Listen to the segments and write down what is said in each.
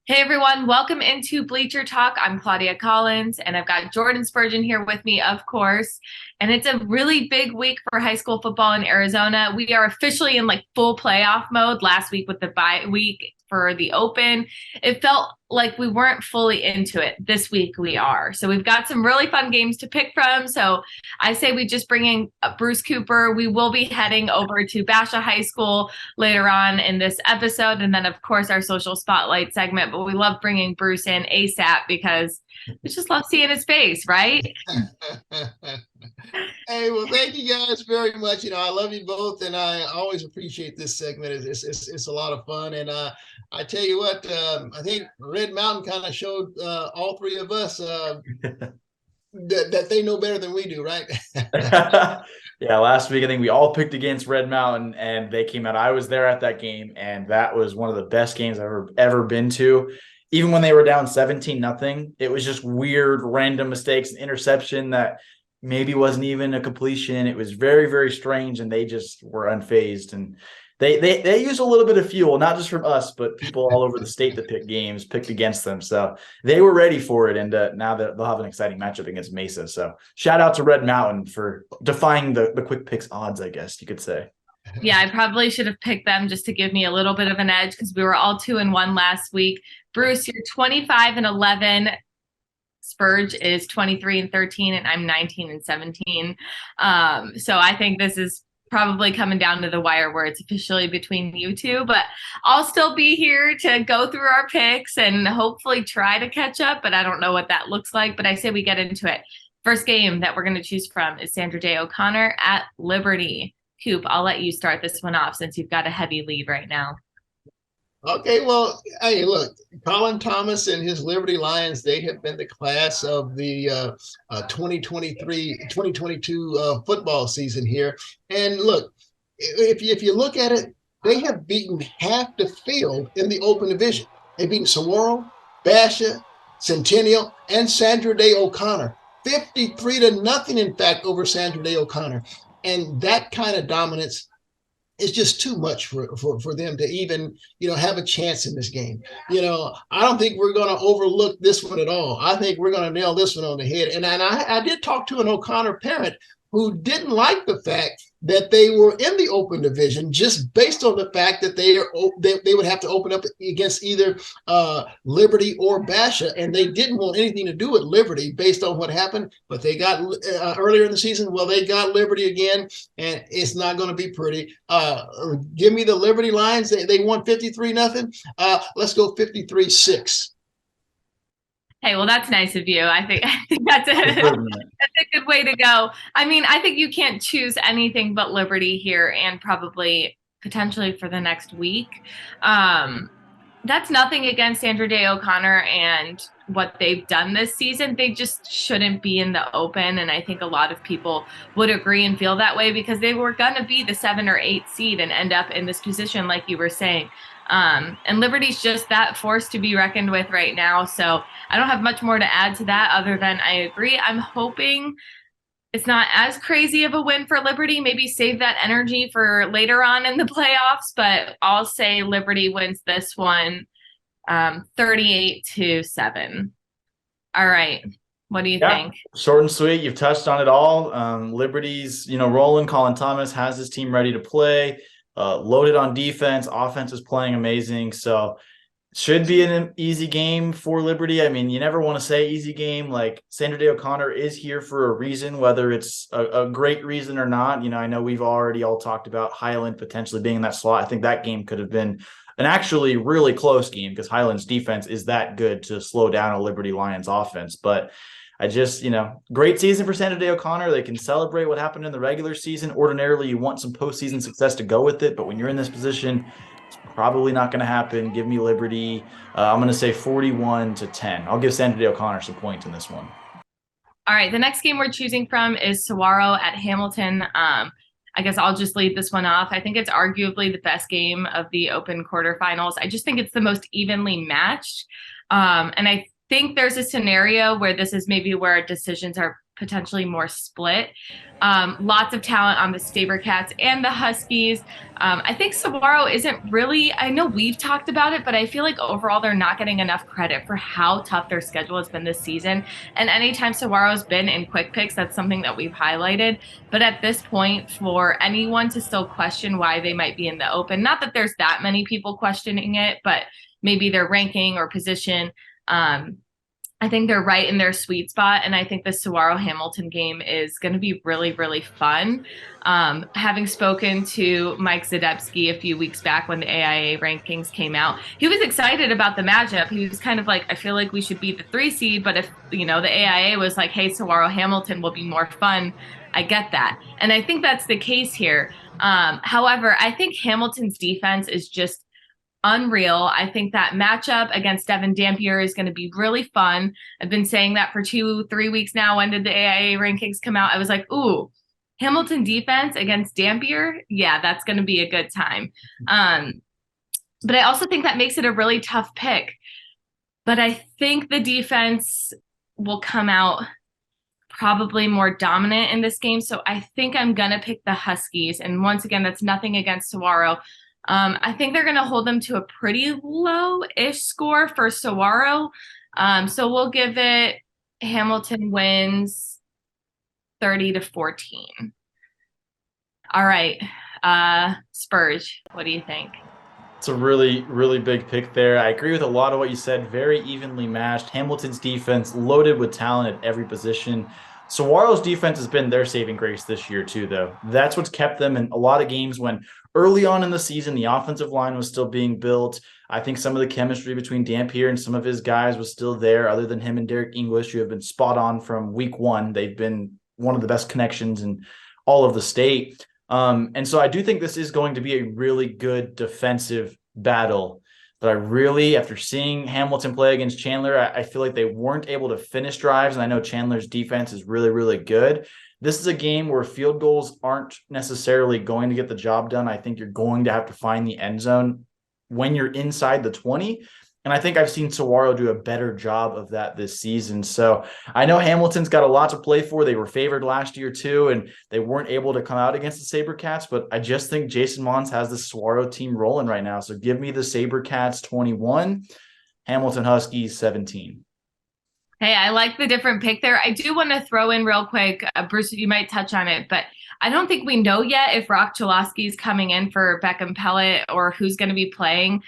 Hey everyone, welcome into Bleacher Talk. I'm Claudia Collins and I've got Jordan Spurgeon here with me, of course. And it's a really big week for high school football in Arizona. We are officially in full playoff mode last week with the bye week for the Open. It felt like we weren't fully into it. This week we are. So we've got some really fun games to pick from. So I say we just bring in Bruce Cooper. We will be heading over to Basha High School later on in this episode. And then, of course, our social spotlight segment. But we love bringing Bruce in ASAP because we just love seeing his face, right? Hey, well, thank you guys very much. I love you both, and I always appreciate this segment. It's a lot of fun, and I tell you what, I think Red Mountain kind of showed all three of us that they know better than we do, right? Yeah, last week I think we all picked against Red Mountain and they came out. I was there at that game and that was one of the best games I've ever been to. Even when they were down 17-0, it was just weird random mistakes, an interception that maybe wasn't even a completion. It was very, very strange and they just were unfazed, and they use a little bit of fuel, not just from us, but people all over the state that pick games picked against them. So they were ready for it. And now they'll have an exciting matchup against Mesa. So shout out to Red Mountain for defying the quick picks odds, I guess you could say. Yeah, I probably should have picked them just to give me a little bit of an edge because we were all 2-1 last week. Bruce, you're 25-11. Spurge is 23-13, and I'm 19-17. So I think this is probably coming down to the wire where it's officially between you two, but I'll still be here to go through our picks and hopefully try to catch up, but I don't know what that looks like. But I say we get into it. First game that we're going to choose from is Sandra Day O'Connor at Liberty. Coop, I'll let you start this one off since you've got a heavy lead right now. Okay, well, hey, look, Colin Thomas and his Liberty Lions, they have been the class of the 2022 football season here. And look, if you look at it, they have beaten half the field in the open division. They've beaten Saguaro, Basha, Centennial, and Sandra Day O'Connor. 53-0, in fact, over Sandra Day O'Connor. And that kind of dominance is just too much for them to even, have a chance in this game. I don't think we're going to overlook this one at all. I think we're going to nail this one on the head. And I did talk to an O'Connor parent who didn't like the fact that they were in the open division just based on the fact that they would have to open up against either Liberty or Basha, and they didn't want anything to do with Liberty based on what happened. But they got earlier in the season, well, they got Liberty again, and it's not going to be pretty. Give me the Liberty Lions. They won 53-0. Let's go 53-6. Hey, well, that's nice of you. I think that's that's a good way to go. I mean, I think you can't choose anything but Liberty here and probably potentially for the next week. That's nothing against Sandra Day O'Connor and what they've done this season. They just shouldn't be in the Open, and I think a lot of people would agree and feel that way because they were going to be the 7 or 8 seed and end up in this position like you were saying. And Liberty's just that force to be reckoned with right now. So I don't have much more to add to that other than I agree. I'm hoping it's not as crazy of a win for Liberty. Maybe save that energy for later on in the playoffs, but I'll say Liberty wins this one 38-7. All right. What do you think? Short and sweet. You've touched on it all. Liberty's, rolling. Colin Thomas has his team ready to play. Loaded on defense. Offense is playing amazing. So should be an easy game for Liberty. I mean, you never want to say easy game. Like, Sandra Day O'Connor is here for a reason, whether it's a great reason or not. I know we've already all talked about Highland potentially being in that slot. I think that game could have been an actually really close game because Highland's defense is that good to slow down a Liberty Lions offense. But I just, great season for Sandra Day O'Connor. They can celebrate what happened in the regular season. Ordinarily, you want some postseason success to go with it, but when you're in this position, it's probably not going to happen. Give me Liberty. I'm going to say 41-10. I'll give Sandra Day O'Connor some points in this one. All right, the next game we're choosing from is Saguaro at Hamilton. I guess I'll just lead this one off. I think it's arguably the best game of the Open quarterfinals. I just think it's the most evenly matched. And I think there's a scenario where this is maybe where decisions are potentially more split. Lots of talent on the Sabercats and the Huskies. I think Saguaro isn't really, I know we've talked about it, but I feel like overall they're not getting enough credit for how tough their schedule has been this season. And anytime Saguaro's been in quick picks, that's something that we've highlighted. But at this point, for anyone to still question why they might be in the open, not that there's that many people questioning it, but maybe their ranking or position, I think they're right in their sweet spot. And I think the Saguaro Hamilton game is going to be really, really fun. Having spoken to Mike Zadebski a few weeks back when the AIA rankings came out, he was excited about the matchup. He was kind of like, I feel like we should be the 3 seed, but if, the AIA was like, hey, Saguaro Hamilton will be more fun, I get that. And I think that's the case here. However, I think Hamilton's defense is just unreal. I think that matchup against Devin Dampier is going to be really fun. I've been saying that for 2-3 weeks now. When did the AIA rankings come out? I was like, ooh, Hamilton defense against Dampier. Yeah, that's going to be a good time. But I also think that makes it a really tough pick. But I think the defense will come out probably more dominant in this game. So I think I'm going to pick the Huskies. And once again, that's nothing against Saguaro. I think they're going to hold them to a pretty low-ish score for Saguaro. So we'll give it Hamilton wins 30-14. All right. Spurs, what do you think? It's a really, really big pick there. I agree with a lot of what you said. Very evenly matched. Hamilton's defense loaded with talent at every position. Saguaro's defense has been their saving grace this year too, though. That's what's kept them in a lot of games when early on in the season, the offensive line was still being built. I think some of the chemistry between Dampier and some of his guys was still there, other than him and Derek English, who have been spot on from week one. They've been one of the best connections in all of the state. And so I do think this is going to be a really good defensive battle. But I really, after seeing Hamilton play against Chandler, I feel like they weren't able to finish drives. And I know Chandler's defense is really, really good. This is a game where field goals aren't necessarily going to get the job done. I think you're going to have to find the end zone when you're inside the 20. And I think I've seen Saguaro do a better job of that this season. So I know Hamilton's got a lot to play for. They were favored last year too, and they weren't able to come out against the Sabercats. But I just think Jason Mons has the Saguaro team rolling right now. So give me the Sabercats 21, Hamilton Huskies 17. Hey, I like the different pick there. I do want to throw in real quick, Bruce, you might touch on it, but I don't think we know yet if Rock Chalosky is coming in for Beckham Pellet or who's going to be playing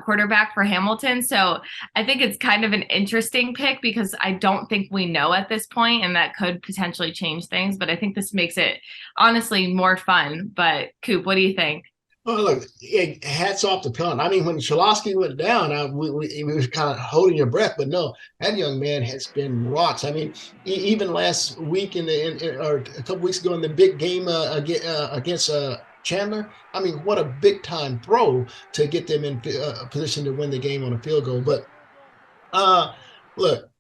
quarterback for Hamilton. So I think it's kind of an interesting pick because I don't think we know at this point, and that could potentially change things. But I think this makes it honestly more fun. But Coop, what do you think? Well, look, hats off to Pelham. I mean, when Chalosky went down, we was kind of holding your breath, but no, that young man has been rocks. I mean, even last week or a couple weeks ago in the big game against Chandler, I mean, what a big time throw to get them in position to win the game on a field goal. But look,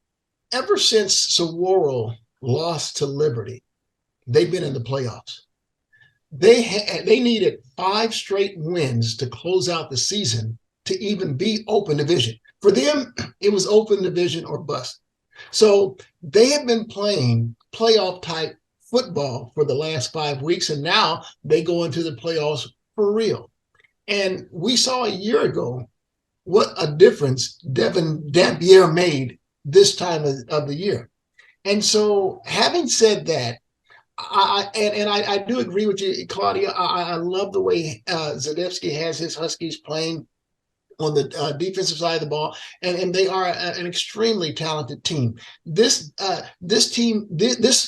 ever since Saguaro lost to Liberty, they've been in the playoffs. They needed 5 straight wins to close out the season to even be open division. For them, it was open division or bust. So they have been playing playoff type football for the last 5 weeks, and now they go into the playoffs for real. And we saw a year ago what a difference Devin Dampier made this time of the year. And so having said that, I do agree with you, Claudia. I love the way Zadebski has his Huskies playing on the defensive side of the ball, and they are an extremely talented team. This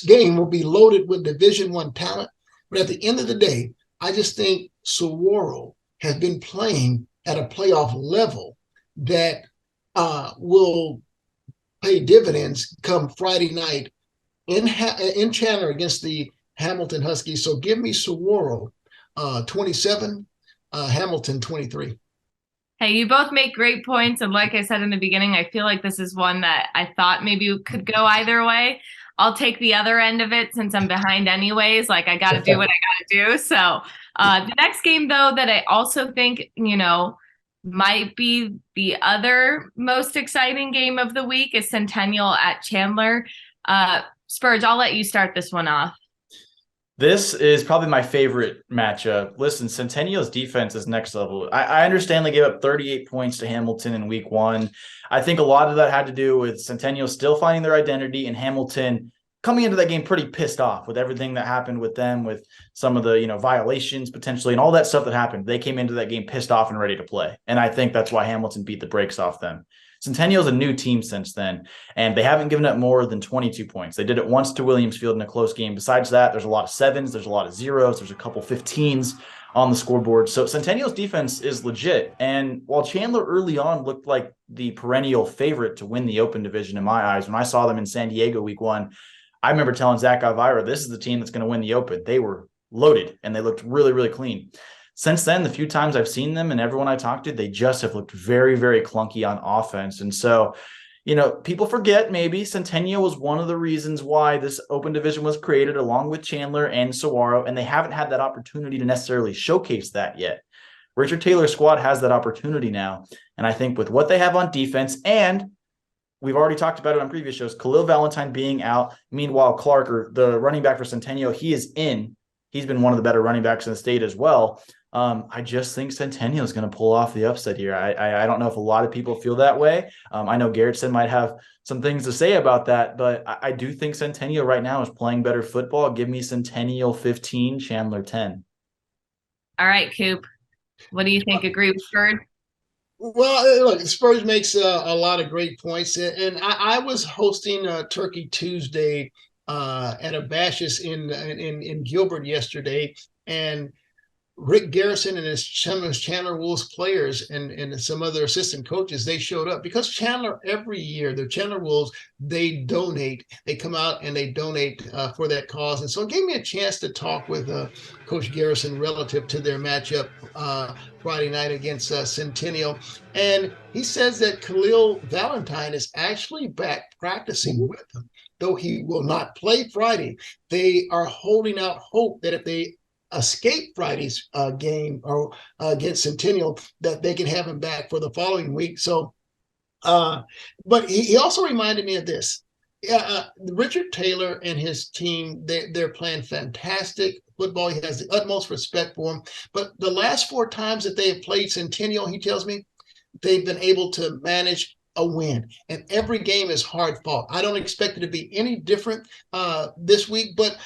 game will be loaded with Division I talent, but at the end of the day, I just think Saguaro has been playing at a playoff level that will pay dividends come Friday night in Chandler against the Hamilton Huskies. So give me Saguaro 27, Hamilton 23. Hey, you both make great points. And like I said in the beginning, I feel like this is one that I thought maybe could go either way. I'll take the other end of it since I'm behind anyways. Like, I got to do what I got to do. So the next game, though, that I also think, might be the other most exciting game of the week is Centennial at Chandler. Spurge, I'll let you start this one off. This is probably my favorite matchup. Listen, Centennial's defense is next level. I understand they gave up 38 points to Hamilton in week 1. I think a lot of that had to do with Centennial still finding their identity and Hamilton coming into that game pretty pissed off with everything that happened with them, with some of the, violations potentially and all that stuff that happened. They came into that game pissed off and ready to play. And I think that's why Hamilton beat the brakes off them. Centennial's a new team since then, and they haven't given up more than 22 points. They did it once to Williams Field in a close game. Besides that, there's a lot of 7s, there's a lot of 0s, there's a couple 15s on the scoreboard. So Centennial's defense is legit. And while Chandler early on looked like the perennial favorite to win the Open Division in my eyes, when I saw them in San Diego week 1, I remember telling Zach Alvira, this is the team that's going to win the Open. They were loaded, and they looked really, really clean. Since then, the few times I've seen them and everyone I talked to, they just have looked very, very clunky on offense. And so, people forget maybe Centennial was one of the reasons why this Open Division was created, along with Chandler and Saguaro, and they haven't had that opportunity to necessarily showcase that yet. Richard Taylor's squad has that opportunity now. And I think with what they have on defense, and we've already talked about it on previous shows, Khalil Valentine being out. Meanwhile, Clark, or the running back for Centennial, he is in. He's been one of the better running backs in the state as well. I just think Centennial is going to pull off the upset here. I don't know if a lot of people feel that way. I know Garrettson might have some things to say about that, but I do think Centennial right now is playing better football. Give me Centennial 15, Chandler 10. All right, Coop. What do you think? Agree with Spurge? Well, look, Spurge makes a lot of great points, and I was hosting Turkey Tuesday at a Bashas in Gilbert yesterday, and Rick Garrison and his Chandler Wolves players and some other assistant coaches, they showed up because Chandler every year, the Chandler Wolves, they donate. They come out and they donate for that cause. And so it gave me a chance to talk with Coach Garrison relative to their matchup Friday night against Centennial. And he says that Khalil Valentine is actually back practicing with them. Though he will not play Friday, they are holding out hope that if they escape Friday's game or against Centennial, that they can have him back for the following week. So, but he also reminded me of this. Richard Taylor and his team, they're playing fantastic football. He has the utmost respect for him. But the last 4 times that they have played Centennial, he tells me, they've been able to manage a win. And every game is hard fought. I don't expect it to be any different this week, but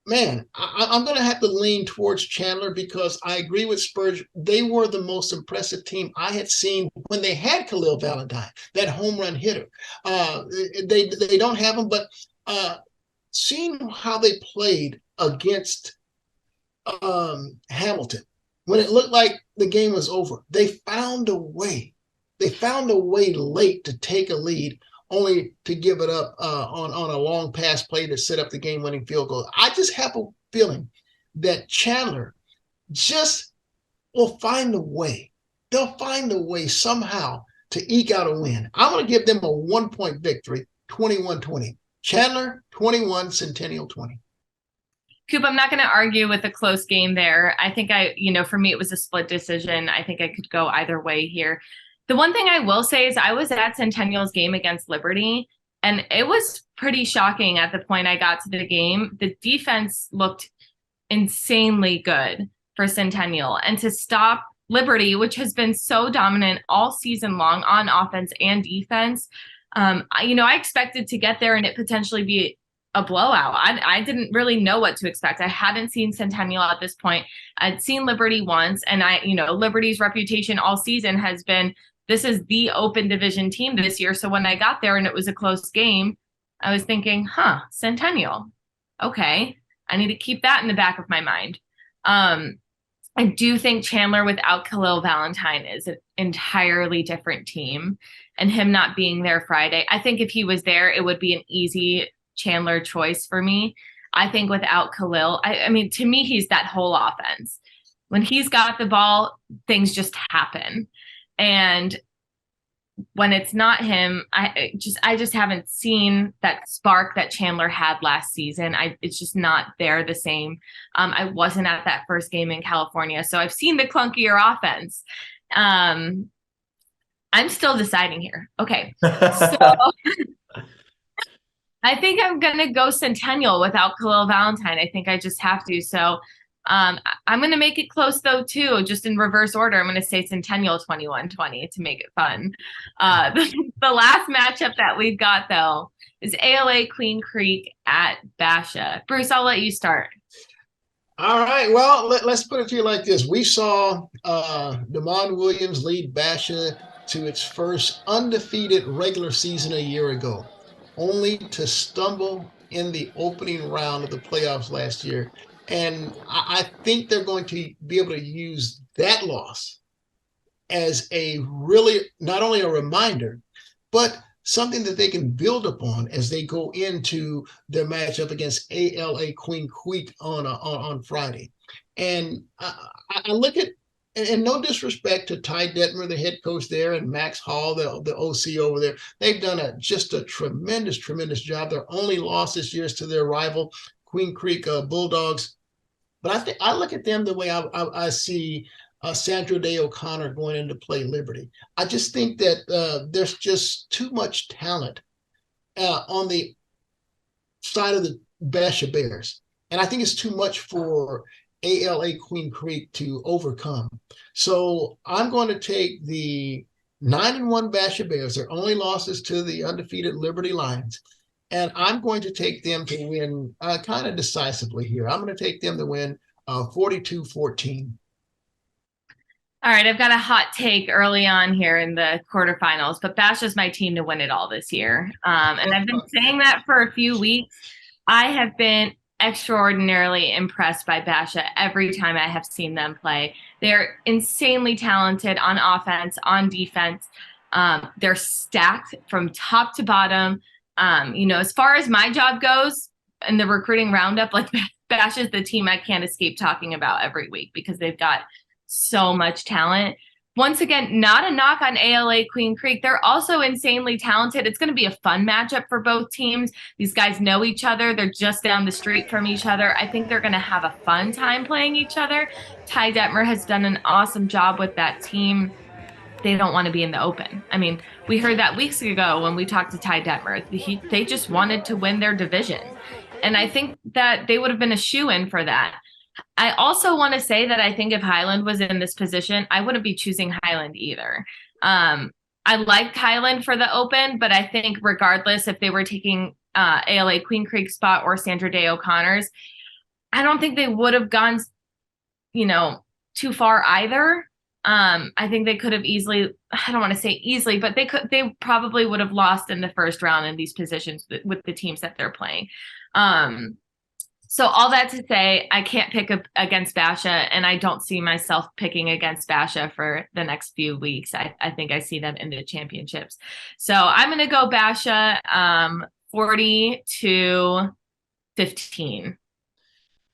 man, I'm going to have to lean towards Chandler because I agree with Spurge. They were the most impressive team I had seen when they had Khalil Valentine, that home run hitter. They don't have him, but seeing how they played against Hamilton, when it looked like the game was over, they found a way. They found a way late to take a lead, only to give it up on a long pass play to set up the game-winning field goal. I just have a feeling that Chandler just will find a way. They'll find a way somehow to eke out a win. I'm going to give them a 1-point victory, 21-20. Chandler, 21, Centennial, 20. Coop, I'm not going to argue with a close game there. I think for me, it was a split decision. I think I could go either way here. The one thing I will say is I was at Centennial's game against Liberty, and it was pretty shocking at the point I got to the game. The defense looked insanely good for Centennial, and to stop Liberty, which has been so dominant all season long on offense and defense, I expected to get there and it potentially be a blowout. I didn't really know what to expect. I hadn't seen Centennial at this point. I'd seen Liberty once, and Liberty's reputation all season has been, this is the Open Division team this year. So when I got there and it was a close game, I was thinking, Centennial. Okay, I need to keep that in the back of my mind. I do think Chandler without Khalil Valentine is an entirely different team, and him not being there Friday, I think if he was there, it would be an easy Chandler choice for me. I think without Khalil, I mean, to me, he's that whole offense. When he's got the ball, things just happen. And when it's not him, I just haven't seen that spark that Chandler had last season. It's just not there the same. I wasn't at that first game in California, so I've seen the clunkier offense. I'm still deciding here. Okay, so I think I'm gonna go Centennial without Khalil Valentine. I think I just have to. So I'm gonna make it close though too, just in reverse order. I'm gonna say Centennial 21-20 to make it fun. The last matchup that we've got though is ALA Queen Creek at Basha. Bruce, I'll let you start. All right. Well, let's put it to you like this. We saw Damon Williams lead Basha to its first undefeated regular season a year ago, only to stumble in the opening round of the playoffs last year. And I think they're going to be able to use that loss as a really not only a reminder, but something that they can build upon as they go into their matchup against ALA Queen Creek on Friday. And I look at, and no disrespect to Ty Detmer, the head coach there, and Max Hall, the OC over there. They've done just a tremendous, tremendous job. Their only loss this year is to their rival, Queen Creek Bulldogs. But I look at them the way I see Sandra Day O'Connor going into play Liberty. I just think that there's just too much talent on the side of the Basha Bears. And I think it's too much for ALA Queen Creek to overcome. So I'm going to take the 9-1 Basha Bears, their only losses to the undefeated Liberty Lions. And I'm going to take them to win kind of decisively here. I'm going to take them to win 42-14. All right, I've got a hot take early on here in the quarterfinals, but Basha's my team to win it all this year. And I've been saying that for a few weeks. I have been extraordinarily impressed by Basha every time I have seen them play. They're insanely talented on offense, on defense. They're stacked from top to bottom. As far as my job goes in the recruiting roundup, like Bash is the team I can't escape talking about every week because they've got so much talent. Once again, not a knock on ALA Queen Creek. They're also insanely talented. It's going to be a fun matchup for both teams. These guys know each other. They're just down the street from each other. I think they're going to have a fun time playing each other. Ty Detmer has done an awesome job with that team. They don't want to be in the open. I mean, we heard that weeks ago when we talked to Ty Detmer. They just wanted to win their division. And I think that they would have been a shoo-in for that. I also want to say that I think if Highland was in this position, I wouldn't be choosing Highland either. I liked Highland for the open, but I think regardless if they were taking ALA Queen Creek spot or Sandra Day O'Connor's, I don't think they would have gone, too far either. I think they could have easily, I don't want to say easily, but they probably would have lost in the first round in these positions with the teams that they're playing. So all that to say, I can't pick against Basha, and I don't see myself picking against Basha for the next few weeks. I think I see them in the championships. So I'm going to go Basha 40-15.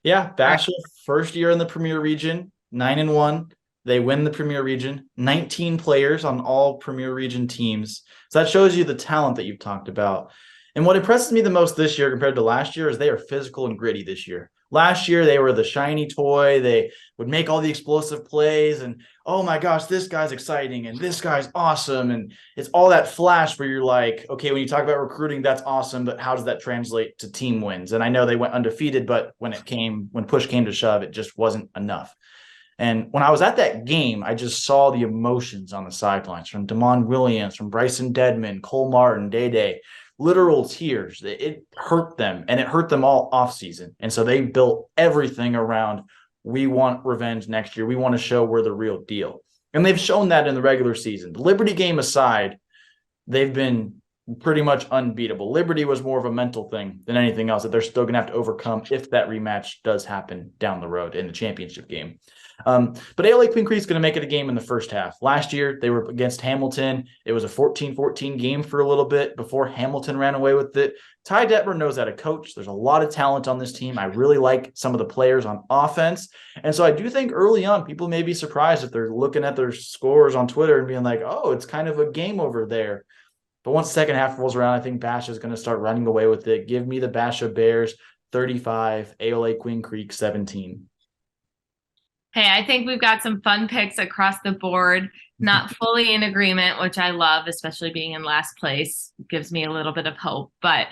Yeah, Basha, first year in the Premier Region, 9-1. They win the Premier Region, 19 players on all Premier Region teams. So that shows you the talent that you've talked about. And what impresses me the most this year compared to last year is they are physical and gritty this year. Last year, they were the shiny toy. They would make all the explosive plays and, oh my gosh, this guy's exciting and this guy's awesome. And it's all that flash where you're like, okay, when you talk about recruiting, that's awesome, but how does that translate to team wins? And I know they went undefeated, but when push came to shove, it just wasn't enough. And when I was at that game, I just saw the emotions on the sidelines from Damon Williams, from Bryson Dedman, Cole Martin, Day, literal tears. It hurt them, and it hurt them all off season. And so they built everything around, we want revenge next year. We want to show we're the real deal. And they've shown that in the regular season. The Liberty game aside, they've been pretty much unbeatable. Liberty was more of a mental thing than anything else that they're still going to have to overcome if that rematch does happen down the road in the championship game. But ALA Queen Creek is going to make it a game in the first half. Last year, they were against Hamilton. It was a 14-14 game for a little bit before Hamilton ran away with it. Ty Detmer knows how to coach. There's a lot of talent on this team. I really like some of the players on offense. And so I do think early on, people may be surprised if they're looking at their scores on Twitter and being like, oh, it's kind of a game over there. But once the second half rolls around, I think Basha is going to start running away with it. Give me the Basha Bears 35, ALA Queen Creek 17. Hey, I think we've got some fun picks across the board. Not fully in agreement, which I love, especially being in last place. Gives me a little bit of hope. But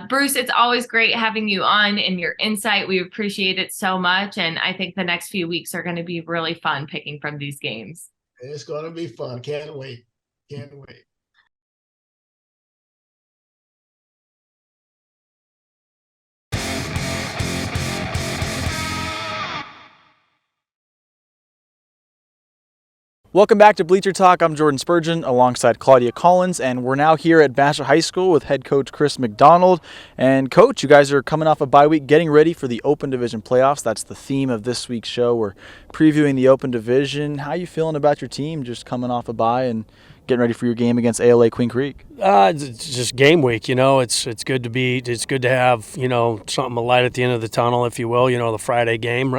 Bruce, it's always great having you on and your insight. We appreciate it so much. And I think the next few weeks are going to be really fun picking from these games. It's going to be fun. Can't wait. Can't wait. Welcome back to Bleacher Talk. I'm Jordan Spurgeon alongside Claudia Collins, and we're now here at Basha High School with head coach Chris McDonald. And coach, you guys are coming off a bye week, getting ready for the Open Division playoffs. That's the theme of this week's show. We're previewing the Open Division. How are you feeling about your team just coming off a bye and getting ready for your game against ALA Queen Creek? It's just game week, It's good to have something, a light at the end of the tunnel, if you will. The Friday game.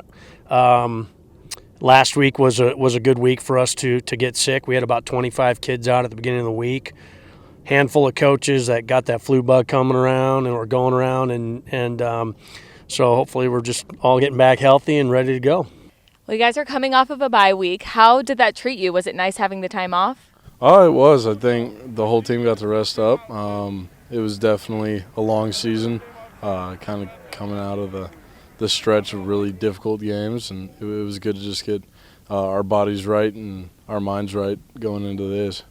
Last week was a good week for us to get sick. We had about 25 kids out at the beginning of the week. Handful of coaches that got that flu bug coming around and we're going around, and so hopefully we're just all getting back healthy and ready to go. Well, you guys are coming off of a bye week. How did that treat you? Was it nice having the time off? Oh, it was. I think the whole team got to rest up. It was definitely a long season, kind of coming out of the stretch of really difficult games, and it was good to just get our bodies right and our minds right going into this.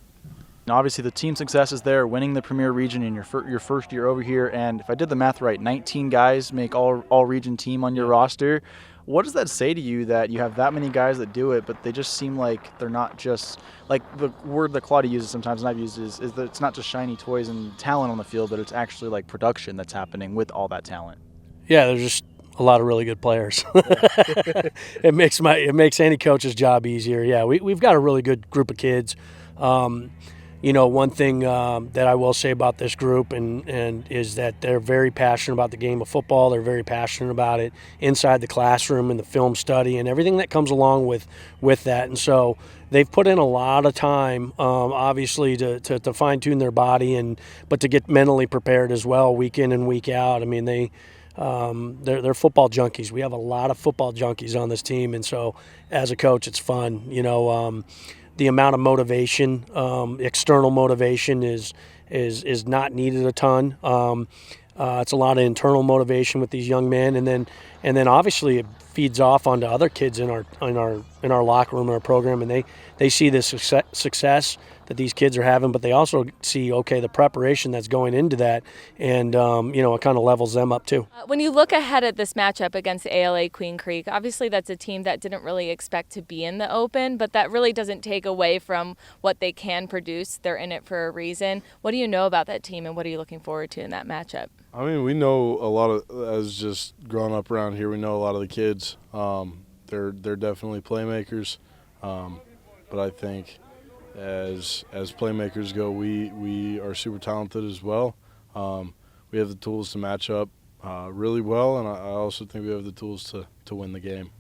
Obviously, the team success is there, winning the Premier Region in your first year over here, and if I did the math right, 19 guys make all region team on your roster. What does that say to you that you have that many guys that do it, but they just seem like they're not just, like the word that Claudia uses sometimes and I've used is that it's not just shiny toys and talent on the field, but it's actually like production that's happening with all that talent? Yeah, there's just a lot of really good players. It makes any coach's job easier. Yeah, we've got a really good group of kids. One thing that I will say about this group and is that they're very passionate about the game of football. They're very passionate about it inside the classroom and the film study and everything that comes along with that. And so they've put in a lot of time, obviously, to fine tune their body but to get mentally prepared as well, week in and week out. I mean, they're football junkies. We have a lot of football junkies on this team, and so as a coach, it's fun. The amount of motivation, external motivation, is not needed a ton. It's a lot of internal motivation with these young men, and then obviously it feeds off onto other kids in our locker room, in our program, and they see the success that these kids are having, but they also see, the preparation that's going into that, and it kind of levels them up too. When you look ahead at this matchup against ALA Queen Creek, obviously that's a team that didn't really expect to be in the Open, but that really doesn't take away from what they can produce. They're in it for a reason. What do you know about that team, and what are you looking forward to in that matchup? I mean, we know a lot of, as just growing up around here, we know a lot of the kids. They're definitely playmakers, but I think as playmakers go, we are super talented as well. We have the tools to match up really well, and I also think we have the tools to win the game.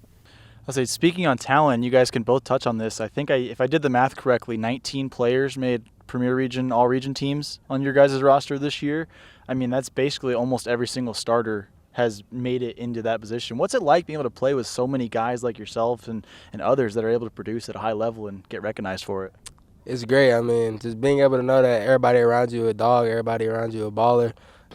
I'll say, speaking on talent, you guys can both touch on this. I think if I did the math correctly, 19 players made Premier Region, all-region teams on your guys' roster this year. I mean, that's basically almost every single starter has made it into that position. What's it like being able to play with so many guys like yourself and others that are able to produce at a high level and get recognized for it? It's great. I mean, just being able to know that everybody around you a dog, everybody around you a baller,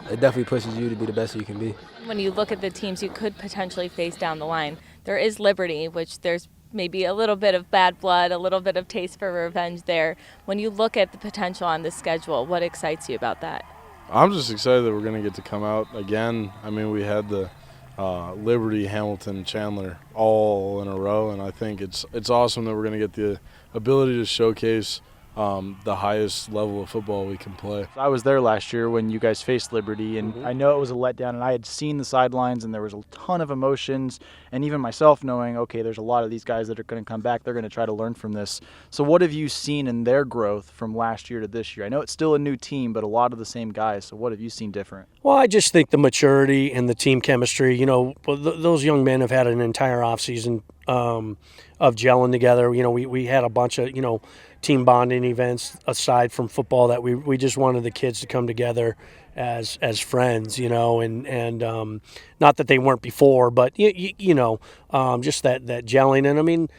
it definitely pushes you to be the best you can be. When you look at the teams you could potentially face down the line, there is Liberty, which there's maybe a little bit of bad blood, a little bit of taste for revenge there. When you look at the potential on this schedule, what excites you about that? I'm just excited that we're going to get to come out again. I mean, we had the Liberty, Hamilton, Chandler all in a row, and I think it's awesome that we're going to get the ability to showcase the highest level of football we can play. I was there last year when you guys faced Liberty, and I know it was a letdown, and I had seen the sidelines, and there was a ton of emotions, and even myself knowing, okay, there's a lot of these guys that are going to come back, they're going to try to learn from this. So what have you seen in their growth from last year to this year? I know it's still a new team, but a lot of the same guys, so what have you seen different? Well, I just think the maturity and the team chemistry, those young men have had an entire offseason of gelling together. We had a bunch of, team bonding events aside from football that we just wanted the kids to come together as friends, and not that they weren't before, but just that gelling. And I mean,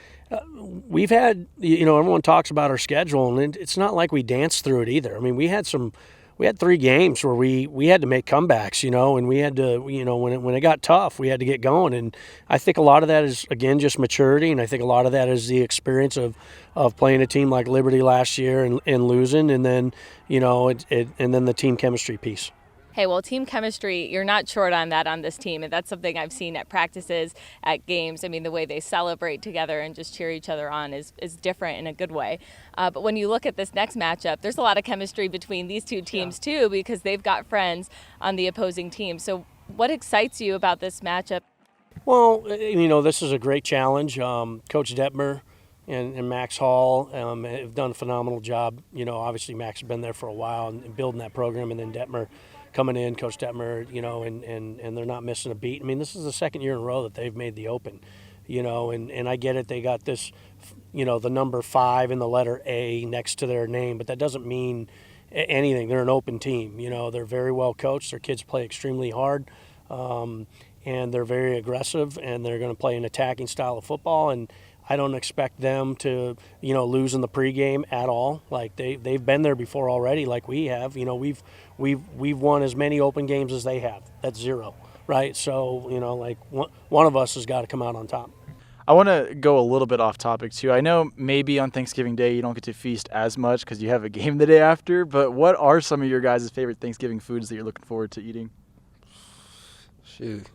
we've had, everyone talks about our schedule, and it's not like we danced through it either. I mean, we had 3 games where we had to make comebacks, and we had to, when it got tough, we had to get going. And I think a lot of that is, again, just maturity, and I think a lot of that is the experience of playing a team like Liberty last year and losing, and then and then the team chemistry piece. Hey, well, team chemistry, you're not short on that on this team. And that's something I've seen at practices, at games. I mean, the way they celebrate together and just cheer each other on is different in a good way. But when you look at this next matchup, there's a lot of chemistry between these two teams, too, because they've got friends on the opposing team. So what excites you about this matchup? Well, this is a great challenge. Coach Detmer and Max Hall have done a phenomenal job. Obviously Max has been there for a while and building that program, and then Detmer coming in, Coach Detmer, and they're not missing a beat. I mean, this is the second year in a row that they've made the Open, and I get it. They got this, the number 5 and the letter A next to their name, but that doesn't mean anything. They're an open team. They're very well coached. Their kids play extremely hard, and they're very aggressive, and they're going to play an attacking style of football. And I don't expect them to, lose in the pregame at all. Like they've been there before already, like we have. We've won as many open games as they have. That's 0, right? So one of us has got to come out on top. I want to go a little bit off topic too. I know maybe on Thanksgiving Day you don't get to feast as much because you have a game the day after. But what are some of your guys' favorite Thanksgiving foods that you're looking forward to eating? Shoot,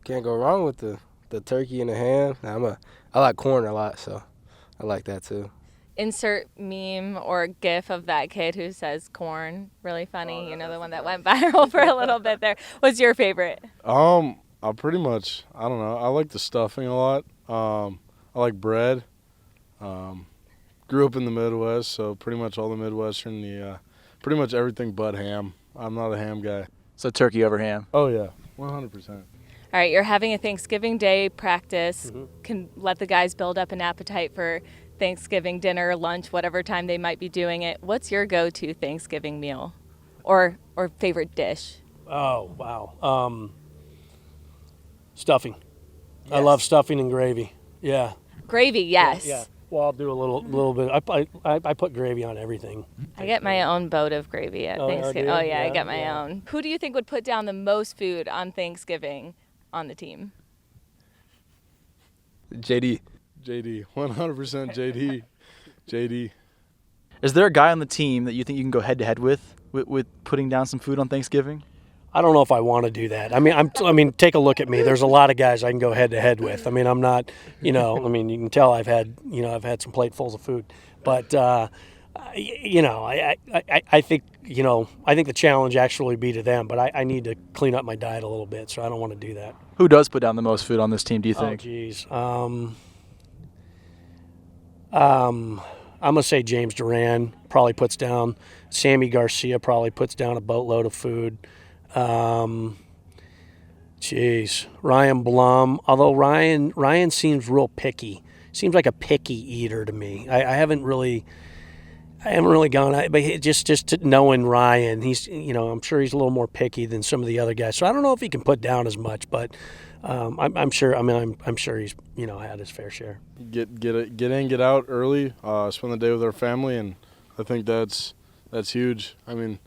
can't go wrong with the turkey and the ham. I like corn a lot, so I like that too. Insert meme or gif of that kid who says corn. Really funny. The one that went viral for a little bit there. What's your favorite? I pretty much, I don't know. I like the stuffing a lot. I like bread. Grew up in the Midwest, so pretty much all the Midwestern, pretty much everything but ham. I'm not a ham guy. So turkey over ham. Oh, yeah, 100%. All right, you're having a Thanksgiving Day practice. Can let the guys build up an appetite for Thanksgiving dinner, lunch, whatever time they might be doing it. What's your go-to Thanksgiving meal or favorite dish? Oh, wow. Stuffing. Yes. I love stuffing and gravy. Yeah. Gravy, yes. Yeah. Well, I'll do a little bit. I put gravy on everything. I get my own boat of gravy at Thanksgiving. Oh, yeah, I get my own. Who do you think would put down the most food on Thanksgiving on the team? JD, 100% JD. JD. Is there a guy on the team that you think you can go head-to-head with putting down some food on Thanksgiving? I don't know if I want to do that. I mean, take a look at me. There's a lot of guys I can go head-to-head with. I mean, I'm not, you can tell I've had some platefuls of food. But, I think, I think the challenge actually be to them. But I need to clean up my diet a little bit, so I don't want to do that. Who does put down the most food on this team, do you think? Oh, geez. I'm going to say James Duran probably puts down. Sammy Garcia probably puts down a boatload of food. Ryan Blum. Although Ryan seems real picky. Seems like a picky eater to me. I haven't really gone. But just knowing Ryan, he's I'm sure he's a little more picky than some of the other guys. So I don't know if he can put down as much, but I'm sure. I mean, I'm sure he's had his fair share. Get in, get out early. Spend the day with our family, and I think that's huge. I mean,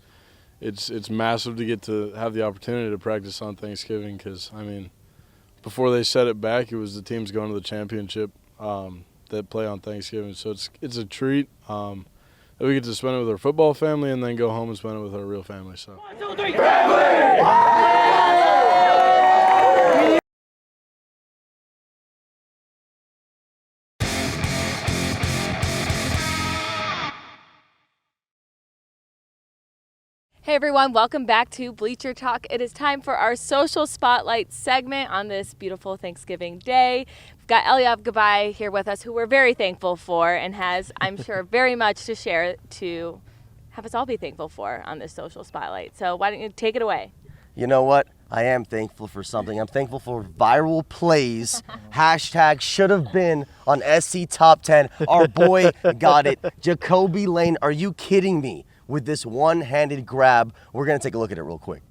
it's massive to get to have the opportunity to practice on Thanksgiving because, I mean, before they set it back, it was the teams going to the championship that play on Thanksgiving. So it's a treat that we get to spend it with our football family and then go home and spend it with our real family. So. 1, 2, 3, family! Hey everyone, welcome back to Bleacher Talk. It is time for our social spotlight segment on this beautiful Thanksgiving day. We've got Eliav Gabay here with us, who we're very thankful for and has, I'm sure, very much to share to have us all be thankful for on this social spotlight. So why don't you take it away? You know what? I am thankful for something. I'm thankful for viral plays. Hashtag should have been on SC Top 10. Our boy got it. Jacoby Lane, are you kidding me? with this one-handed grab. We're going to take a look at it real quick.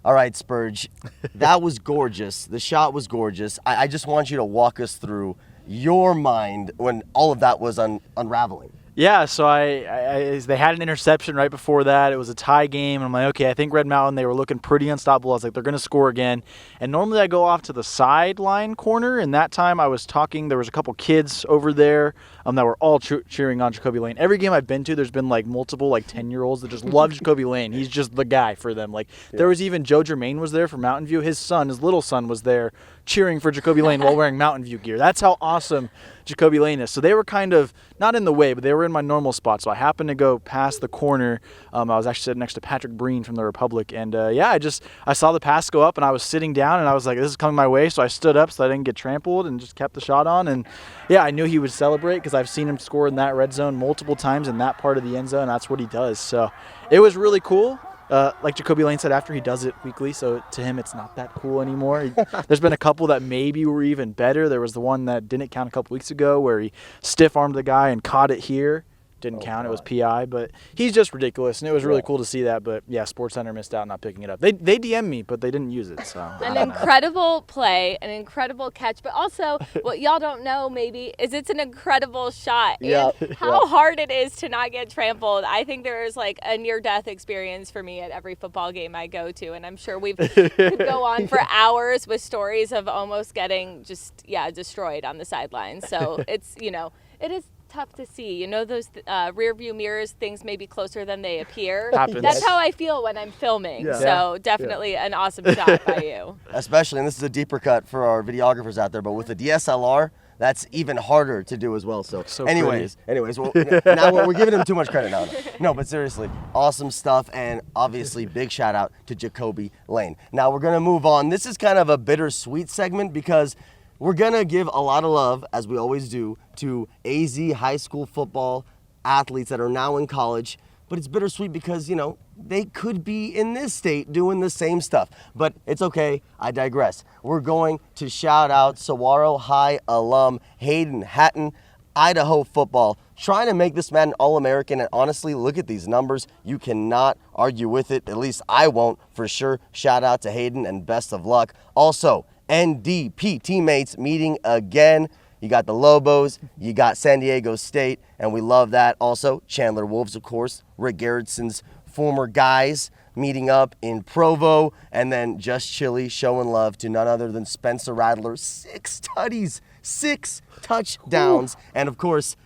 All right, Spurge, that was gorgeous. The shot was gorgeous. I just want you to walk us through your mind when all of that was unraveling. Yeah, so they had an interception right before that. It was a tie game, and I'm like, okay, I think Red Mountain, they were looking pretty unstoppable. I was like, they're going to score again. And normally I go off to the sideline corner, and that time I was talking. There was a couple kids over there that were all cheering on Jacoby Lane. Every game I've been to, there's been like multiple 10-year-olds that just love Jacoby Lane. He's just the guy for them. There was even Joe Germain was there from Mountain View. His little son was there cheering for Jacoby Lane while wearing Mountain View gear. That's how awesome Jacoby Lane is. So they were kind of not in the way, but they were in my normal spot. So I happened to go past the corner. I was actually sitting next to Patrick Breen from the Republic, and I saw the pass go up, and I was sitting down, and I was like, this is coming my way. So I stood up so I didn't get trampled and just kept the shot on. And yeah, I knew he would celebrate because I've seen him score in that red zone multiple times in that part of the end zone. That's what he does. So it was really cool. Like Jacoby Lane said, after he does it weekly, so to him it's not that cool anymore. There's been a couple that maybe were even better. There was the one that didn't count a couple weeks ago where he stiff-armed the guy and caught it here. Didn't count. God. It was PI, but he's just ridiculous, and it was really cool to see that. But yeah, SportsCenter missed out not picking it up. They DM'd me, but they didn't use it. So an incredible play, an incredible catch, but also what y'all don't know maybe is it's an incredible shot. Yeah. And how hard it is to not get trampled. I think there is a near-death experience for me at every football game I go to, and I'm sure could go on for hours with stories of almost getting destroyed on the sidelines. So it's it is tough to see. Those rear view mirrors, things may be closer than they appear. Happens. That's how I feel when I'm filming. Yeah. So definitely an awesome shot by you. Especially, and this is a deeper cut for our videographers out there, but with the DSLR, that's even harder to do as well. So anyways, well, now we're giving him too much credit now. No, but seriously, awesome stuff, and obviously big shout out to Jacoby Lane. Now we're gonna move on. This is kind of a bittersweet segment because we're going to give a lot of love, as we always do, to AZ high school football athletes that are now in college. But it's bittersweet because, they could be in this state doing the same stuff. But it's okay. I digress. We're going to shout out Saguaro High alum Hayden Hatton, Idaho football, trying to make this man an All-American. And honestly, look at these numbers. You cannot argue with it. At least I won't for sure. Shout out to Hayden and best of luck. Also, NDP teammates meeting again. You got the Lobos, you got San Diego State, and we love that. Also, Chandler Wolves, of course, Rick Garrettson's former guys meeting up in Provo, and then Just Chili showing love to none other than Spencer Rattler. 6 tutties, 6 touchdowns, and of course,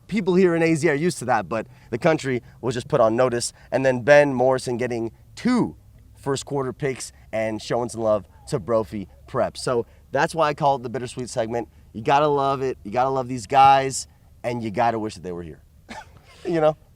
people here in AZ are used to that, but the country was just put on notice. And then Ben Morrison getting 2 first quarter picks and showing some love to Brophy Prep. So that's why I call it the bittersweet segment. You gotta love it. You gotta love these guys, and you gotta wish that they were here.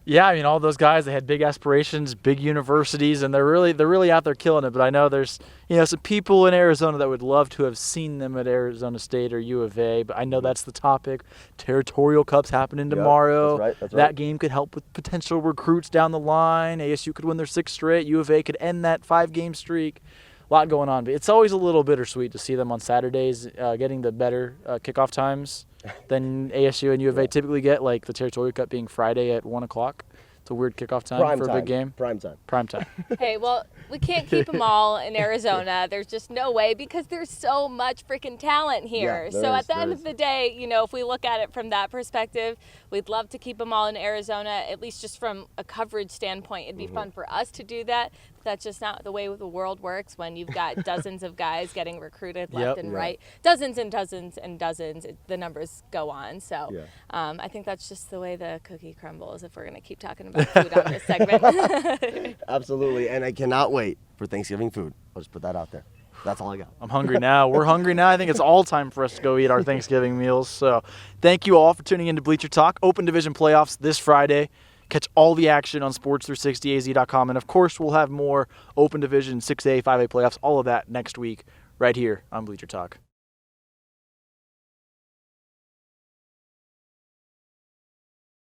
Yeah, all those guys, they had big aspirations, big universities, and they're really out there killing it. But I know there's some people in Arizona that would love to have seen them at Arizona State or U of A. But I know that's the topic. Territorial Cup's happening tomorrow. That's right. That game could help with potential recruits down the line. ASU could win their 6th straight. U of A could end that 5-game streak. A lot going on, but it's always a little bittersweet to see them on Saturdays getting the better kickoff times than ASU and U of A typically get, like the Territorial Cup being Friday at 1 o'clock. It's a weird kickoff time for a big game. Prime time. Hey, well, we can't keep them all in Arizona. There's just no way because there's so much freaking talent here. Yeah, so at the end of the day, if we look at it from that perspective, we'd love to keep them all in Arizona, at least just from a coverage standpoint. It'd be fun for us to do that. That's just not the way the world works when you've got dozens of guys getting recruited left and right. Dozens and dozens and dozens. The numbers go on. So I think that's just the way the cookie crumbles if we're going to keep talking about food on this segment. Absolutely. And I cannot wait for Thanksgiving food. I'll just put that out there. That's all I got. I'm hungry now. We're hungry now. I think it's all time for us to go eat our Thanksgiving meals. So thank you all for tuning in to Bleacher Talk. Open Division playoffs this Friday. Catch all the action on sports360az.com. And, of course, we'll have more Open Division, 6A, 5A playoffs, all of that next week right here on Bleacher Talk.